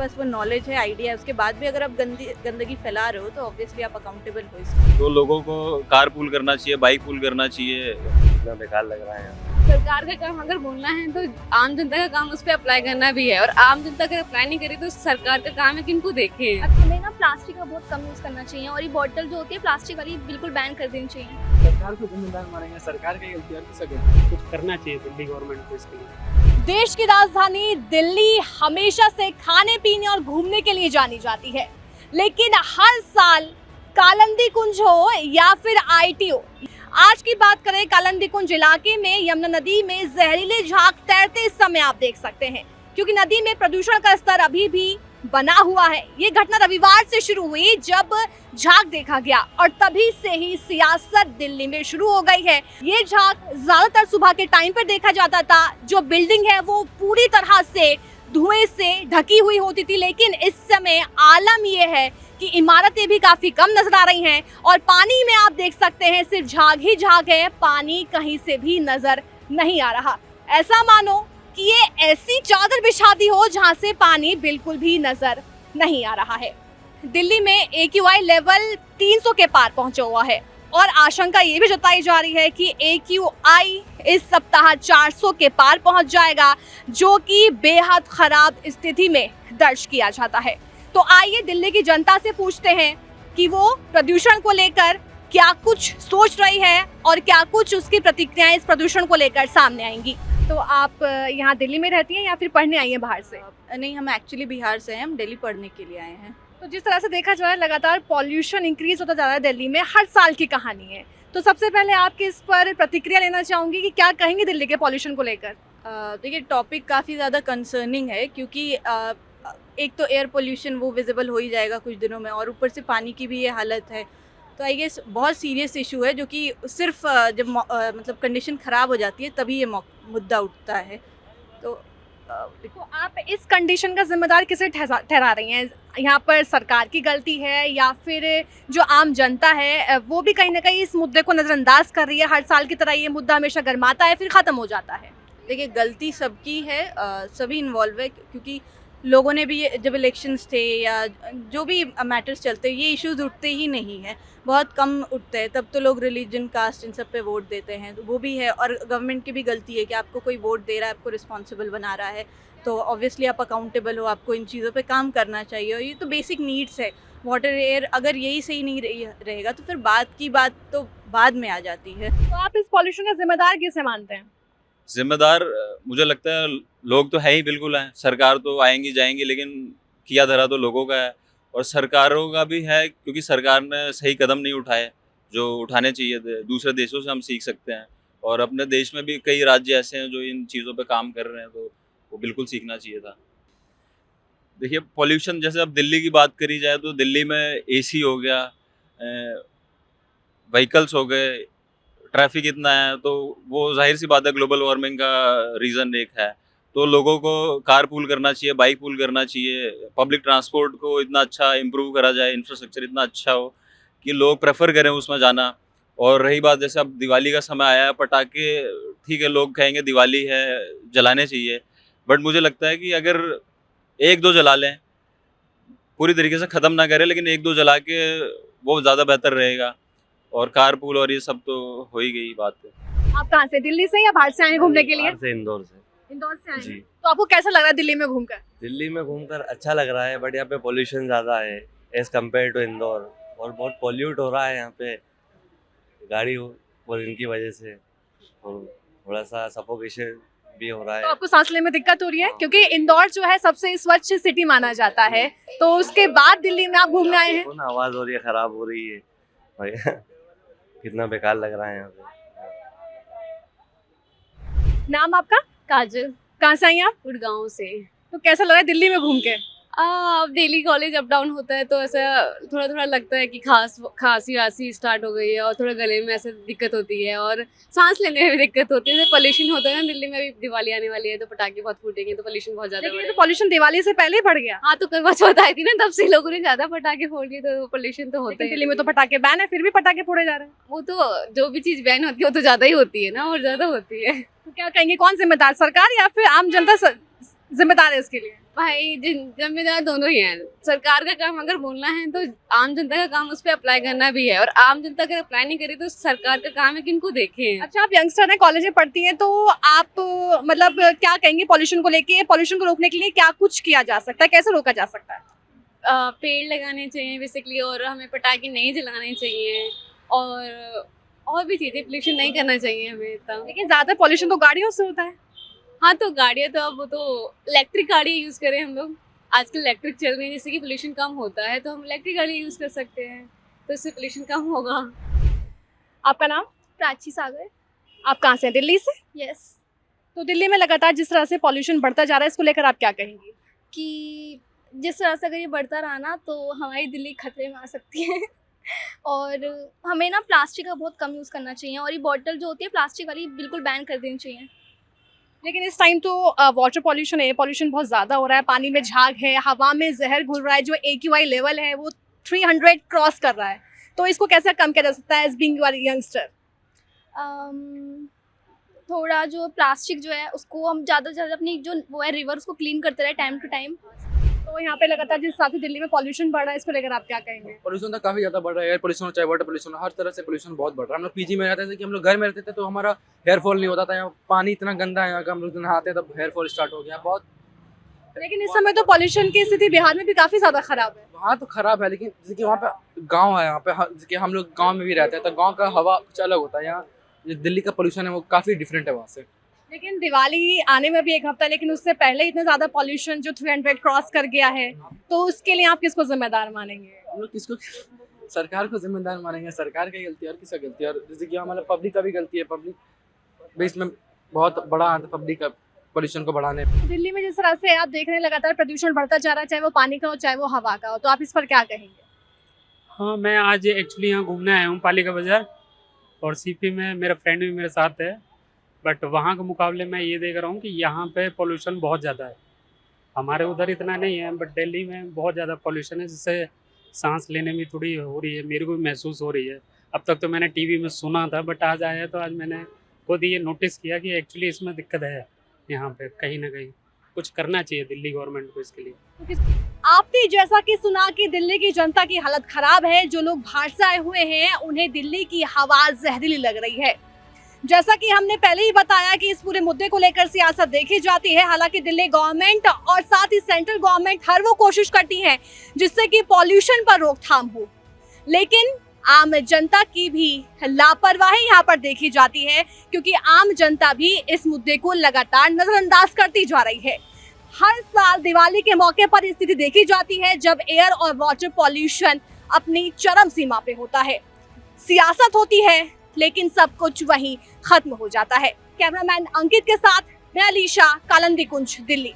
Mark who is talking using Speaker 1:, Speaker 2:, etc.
Speaker 1: पास वो नॉलेज है, आइडिया है, उसके बाद भी अगर आप गंदगी फैला रहे हो तो ऑब्वियसली आप अकाउंटेबल हो इसके।
Speaker 2: तो लोगों को कार पूल करना चाहिए, बाइक पूल करना चाहिए।
Speaker 3: इतना बेकार लग रहा है।
Speaker 4: सरकार का काम अगर बोलना है तो आम जनता का काम उस पर अप्लाई करना भी है, और आम जनता अगर अप्लाई नहीं करी तो सरकार का काम है कि इनको देखें।
Speaker 5: अब हमें ना प्लास्टिक का बहुत कम यूज करना चाहिए और ये बॉटल जो होती है प्लास्टिक वाली बिल्कुल बैन कर देनी चाहिए।
Speaker 6: सरकार को जिम्मेदार मानेंगे, सरकार की गलती है, कुछ करना चाहिए दिल्ली गवर्नमेंट को इसके लिए।
Speaker 7: देश की राजधानी दिल्ली हमेशा से खाने पीने और घूमने के लिए जानी जाती है, लेकिन हर साल कालिंदी कुंज हो या फिर आईटी हो, आज की बात करें कालिंदी कुंज इलाके में यमुना नदी में जहरीले झाग तैरते इस समय आप देख सकते हैं, क्योंकि नदी में प्रदूषण का स्तर अभी भी बना हुआ है। ये घटना रविवार से शुरू हुई जब झाग देखा गया और तभी से ही सियासत दिल्ली में शुरू हो गई है। ये झाग ज्यादातर सुबह के टाइम पर देखा जाता था। जो बिल्डिंग है वो पूरी तरह से धुएं से ढकी हुई होती थी, लेकिन इस समय आलम ये है कि इमारतें भी काफी कम नजर आ रही हैं और पानी में आप देख सकते हैं सिर्फ झाग ही झाग है, पानी कहीं से भी नजर नहीं आ रहा। ऐसा मानो कि ये ऐसी चादर बिछा दी हो जहां से पानी बिल्कुल भी नजर नहीं आ रहा है। दिल्ली में AQI लेवल 300 के पार पहुंचा हुआ है और आशंका ये भी जताई जा रही है कि AQI इस सप्ताह 400 के पार पहुंच जाएगा, जो कि बेहद खराब स्थिति में दर्ज किया जाता है। तो आइए दिल्ली की जनता से पूछते हैं कि वो प्रदूषण को लेकर क्या कुछ सोच रही है और क्या कुछ उसकी प्रतिक्रियाएं इस प्रदूषण को लेकर सामने आएंगी। तो आप यहाँ दिल्ली में रहती हैं या फिर पढ़ने आई हैं बाहर से?
Speaker 1: नहीं, हम एक्चुअली बिहार से हैं, हम दिल्ली पढ़ने के लिए आए हैं।
Speaker 7: तो जिस तरह से देखा जाए लगातार पॉल्यूशन इंक्रीज होता जा रहा है दिल्ली में, हर साल की कहानी है। तो सबसे पहले आपके इस पर प्रतिक्रिया लेना चाहूँगी कि क्या कहेंगे दिल्ली के पॉल्यूशन को लेकर।
Speaker 1: देखिए, टॉपिक काफ़ी ज़्यादा कंसर्निंग है, क्योंकि एक तो एयर पोल्यूशन वो विजिबल हो ही जाएगा कुछ दिनों में, और ऊपर से पानी की भी ये हालत है। तो आई गेस बहुत सीरियस इशू है, जो कि सिर्फ जब मतलब कंडीशन ख़राब हो जाती है तभी ये मुद्दा उठता है। तो
Speaker 7: आप इस कंडीशन का जिम्मेदार किसे ठहरा रही हैं? यहाँ पर सरकार की गलती है या फिर जो आम जनता है वो भी कहीं ना कहीं इस मुद्दे को नज़रअंदाज कर रही है? हर साल की तरह ये मुद्दा हमेशा गर्माता है फिर ख़त्म हो जाता है।
Speaker 1: देखिए, गलती सबकी है, सभी इन्वॉल्व है, क्योंकि लोगों ने भी जब इलेक्शंस थे या जो भी मैटर्स चलते ये इश्यूज उठते ही नहीं हैं, बहुत कम उठते हैं। तब तो लोग रिलीजन, कास्ट इन सब पे वोट देते हैं, तो वो भी है। और गवर्नमेंट की भी गलती है कि आपको कोई वोट दे रहा है, आपको रिस्पॉन्सिबल बना रहा है, तो ऑब्वियसली आप अकाउंटेबल हो, आपको इन चीज़ों पे काम करना चाहिए। और ये तो बेसिक नीड्स है, वाटर, एयर, अगर यही सही नहीं रहेगा तो फिर बात की बात तो बाद में आ जाती है।
Speaker 7: तो आप इस पॉल्यूशन का जिम्मेदार किसे मानते हैं?
Speaker 2: जिम्मेदार मुझे लगता है लोग तो है ही, बिल्कुल हैं। सरकार तो आएंगी जाएंगी, लेकिन किया धरा तो लोगों का है और सरकारों का भी है, क्योंकि सरकार ने सही कदम नहीं उठाए जो उठाने चाहिए थे। दूसरे देशों से हम सीख सकते हैं, और अपने देश में भी कई राज्य ऐसे हैं जो इन चीज़ों पे काम कर रहे हैं, तो वो बिल्कुल सीखना चाहिए था। देखिए, पॉल्यूशन जैसे अब दिल्ली की बात करी जाए तो दिल्ली में AC हो गया, व्हीकल्स हो गए, ट्रैफिक इतना है, तो वो जाहिर सी बात है ग्लोबल वार्मिंग का रीज़न एक है। तो लोगों को कार पूल करना चाहिए, बाइक पूल करना चाहिए, पब्लिक ट्रांसपोर्ट को इतना अच्छा इम्प्रूव करा जाए, इंफ्रास्ट्रक्चर इतना अच्छा हो कि लोग प्रेफर करें उसमें जाना। और रही बात, जैसे अब दिवाली का समय आया है, पटाखे ठीक है, लोग कहेंगे दिवाली है जलाने चाहिए, बट मुझे लगता है कि अगर 1-2 जला लें, पूरी तरीके से ख़त्म ना करें, लेकिन 1-2 जला के वो ज़्यादा बेहतर रहेगा। और कार पूल और ये सब तो हो ही गई बात है।
Speaker 7: आप कहाँ से, दिल्ली से या बाहर से आए घूमने के लिए?
Speaker 3: बाहर से, इंदौर से।
Speaker 7: इंदौर से आए
Speaker 3: जी।
Speaker 7: हैं। तो आपको कैसा लग रहा है दिल्ली में घूमकर?
Speaker 3: दिल्ली में घूमकर अच्छा लग रहा है, बट यहाँ पे पोल्यूशन ज़्यादा है एज कम्पेयर टू इंदौर, और बहुत पॉल्यूट हो रहा है यहाँ पे गाड़ी और इनकी वजह से, और थोड़ा सा सफोकेशन भी हो रहा
Speaker 7: तो
Speaker 3: है।
Speaker 7: आपको सांस लेने में दिक्कत हो रही है? क्योंकि इंदौर जो है सबसे स्वच्छ सिटी माना जाता है, तो उसके बाद दिल्ली में आप घूमने आए हैं।
Speaker 3: देखो ना, आवाज़ हो रही है, ख़राब हो रही है भाई कितना बेकार लग रहा है यहाँ पे।
Speaker 7: नाम आपका?
Speaker 4: काजल,
Speaker 7: कहाँ से आई हैं आप?
Speaker 4: गुड़गांव से।
Speaker 7: तो कैसा लगा दिल्ली में घूम के?
Speaker 4: अब डेली कॉलेज अप डाउन होता है तो ऐसा थोड़ा थोड़ा लगता है कि खांसी वासी स्टार्ट हो गई है, और थोड़ा गले में ऐसे दिक्कत होती है और सांस लेने में भी दिक्कत होती है। पोल्यूशन होता है ना दिल्ली में, अभी दिवाली आने वाली है तो पटाखे बहुत फूटेंगे, तो पोल्यूशन बहुत ज्यादा
Speaker 7: लेकिन ये
Speaker 4: बढ़ेगा।
Speaker 7: तो पॉल्यूशन दिवाली से पहले ही बढ़ गया।
Speaker 4: हाँ, तो करवा चौथ आई थी ना, तब से लोगों ने ज्यादा पटाखे फोड़ लिए, तो पोल्यूशन तो होता
Speaker 7: लेकिन
Speaker 4: है।
Speaker 7: दिल्ली में तो पटाखे बैन है, फिर भी पटाखे फोड़े जा रहे हैं।
Speaker 4: वो तो जो भी चीज बैन होती है वो तो ज्यादा ही होती है ना, और ज्यादा होती है।
Speaker 7: तो क्या कहेंगे, कौन जिम्मेदार, सरकार या फिर आम जनता जिम्मेदार है इसके लिए?
Speaker 4: भाई जिम्मेदार दोनों ही हैं। सरकार का काम अगर बोलना है तो आम जनता का काम उस पर अप्लाई करना भी है, और आम जनता अगर अप्लाई नहीं करे तो सरकार का काम है कि इनको देखें।
Speaker 7: अच्छा, आप यंगस्टर हैं, कॉलेज में पढ़ती हैं, तो आप मतलब क्या कहेंगे पॉल्यूशन को लेके? पॉल्यूशन को रोकने के लिए क्या कुछ किया जा सकता है, कैसे रोका जा सकता है?
Speaker 4: पेड़ लगाने चाहिए बेसिकली, और हमें पटाखे नहीं जलाने चाहिए, और भी चीज़ें, पोल्यूशन नहीं करना चाहिए हमें इतना।
Speaker 7: लेकिन ज्यादा पॉल्यूशन तो गाड़ियों से होता है।
Speaker 4: हाँ, तो गाड़ियाँ तो अब वो तो इलेक्ट्रिक गाड़ियाँ यूज़ करें हम लोग। आजकल इलेक्ट्रिक चल रही है जिससे कि पोल्यूशन कम होता है, तो हम इलेक्ट्रिक गाड़ी यूज़ कर सकते हैं, तो इससे पोल्यूशन कम होगा।
Speaker 7: आपका नाम?
Speaker 5: प्राची सागर।
Speaker 7: आप कहाँ से हैं? दिल्ली से?
Speaker 5: यस।
Speaker 7: तो दिल्ली में लगातार जिस तरह से पॉल्यूशन बढ़ता जा रहा है, इसको लेकर आप क्या कहेंगी?
Speaker 5: कि जिस तरह से अगर ये बढ़ता रहा ना तो हमारी दिल्ली खतरे में आ सकती है और हमें ना प्लास्टिक का बहुत कम यूज़ करना चाहिए, और ये बॉटल जो होती है प्लास्टिक वाली बिल्कुल बैन कर देनी चाहिए।
Speaker 7: लेकिन इस टाइम तो वाटर पॉल्यूशन, एयर पॉल्यूशन बहुत ज़्यादा हो रहा है, पानी में झाग है, हवा में जहर घुल रहा है, जो AQI लेवल है वो 300 क्रॉस कर रहा है, तो इसको कैसे कम किया जा सकता है as being you are youngster?
Speaker 5: थोड़ा जो प्लास्टिक जो है उसको हम ज़्यादा से ज़्यादा अपनी जो वो है रिवर उसको क्लीन करते रहे टाइम टू टाइम।
Speaker 7: तो यहाँ पे लगातार जिस हिसाब से दिल्ली में पॉल्यूशन बढ़ रहा है, इसको लेकर आप क्या कहेंगे?
Speaker 8: पोल्यूशन तो काफ़ी ज़्यादा बढ़ रहा है, एयर पोल्यूशन हो चाहे वाटर पोल्यूशन हो, हर तरह से पोल्यूशन बहुत बढ़ रहा है। हम लोग पीजी में रहते थे कि हम लोग घर में रहते थे तो हमारा हेयर फॉल नहीं होता था, यहाँ पानी इतना गंदा है यहाँ का, हम लोग नहाते हैं तब हेयर फॉल स्टार्ट हो गया बहुत।
Speaker 7: लेकिन इस समय तो पॉल्यूशन की स्थिति बिहार में भी काफ़ी ज़्यादा खराब है।
Speaker 8: वहाँ तो खराब है, लेकिन जैसे कि वहाँ पे गाँव है, यहाँ पे जैसे कि हम लोग गाँव में भी रहते हैं तो गाँव का हवा कुछ अलग होता है। यहाँ जो दिल्ली का पोल्यूशन है वो काफ़ी डिफरेंट है वहाँ से।
Speaker 7: लेकिन दिवाली आने में भी एक हफ्ता, लेकिन उससे पहले इतना ज़्यादा पॉल्यूशन जो 300 क्रॉस कर गया है, तो उसके लिए आप किसको जिम्मेदार मानेंगे?
Speaker 8: हम लोग किसको, सरकार को जिम्मेदार मानेंगे। सरकार की गलती है और किसका गलती है? और जैसे कि हमारा पब्लिक का भी गलती है, पब्लिक भी इसमें बहुत बड़ा हाथ है पब्लिक का पोल्यूशन को बढ़ाने में।
Speaker 7: दिल्ली में जिस तरह से आप देख रहे हैं लगातार प्रदूषण बढ़ता जा रहा है, चाहे वो पानी का हो चाहे वो हवा का हो, तो आप इस पर क्या कहेंगे?
Speaker 6: हाँ, मैं आज एक्चुअली यहाँ घूमने आया हूँ पालिका बाजार, और CP में मेरा फ्रेंड भी मेरे साथ है, बट वहाँ के मुकाबले मैं ये देख रहा हूँ कि यहाँ पे पोल्यूशन बहुत ज़्यादा है। हमारे उधर इतना नहीं है, बट दिल्ली में बहुत ज़्यादा पोल्यूशन है, जिससे सांस लेने में थोड़ी हो रही है, मेरे को भी महसूस हो रही है। अब तक तो मैंने टीवी में सुना था, बट आज आया तो आज मैंने खुद ये नोटिस किया कि एक्चुअली इसमें दिक्कत है। यहाँ पे कहीं ना कहीं कुछ करना चाहिए दिल्ली गवर्नमेंट को इसके लिए।
Speaker 7: आपने जैसा कि सुना कि दिल्ली की जनता की हालत खराब है, जो लोग बाहर से आए हुए हैं उन्हें दिल्ली की हवा जहरीली लग रही है। जैसा कि हमने पहले ही बताया कि इस पूरे मुद्दे को लेकर सियासत देखी जाती है। हालांकि दिल्ली गवर्नमेंट और साथ ही सेंट्रल गवर्नमेंट हर वो कोशिश करती है जिससे कि पॉल्यूशन पर रोकथाम हो, लेकिन आम जनता की भी लापरवाही यहाँ पर देखी जाती है, क्योंकि आम जनता भी इस मुद्दे को लगातार नजरअंदाज करती जा रही है। हर साल दिवाली के मौके पर स्थिति देखी जाती है जब एयर और वाटर पॉल्यूशन अपनी चरम सीमा पे होता है। सियासत होती है लेकिन सब कुछ वहीं खत्म हो जाता है। कैमरामैन अंकित के साथ मैं अलीशा, कालंदी कुंज, दिल्ली।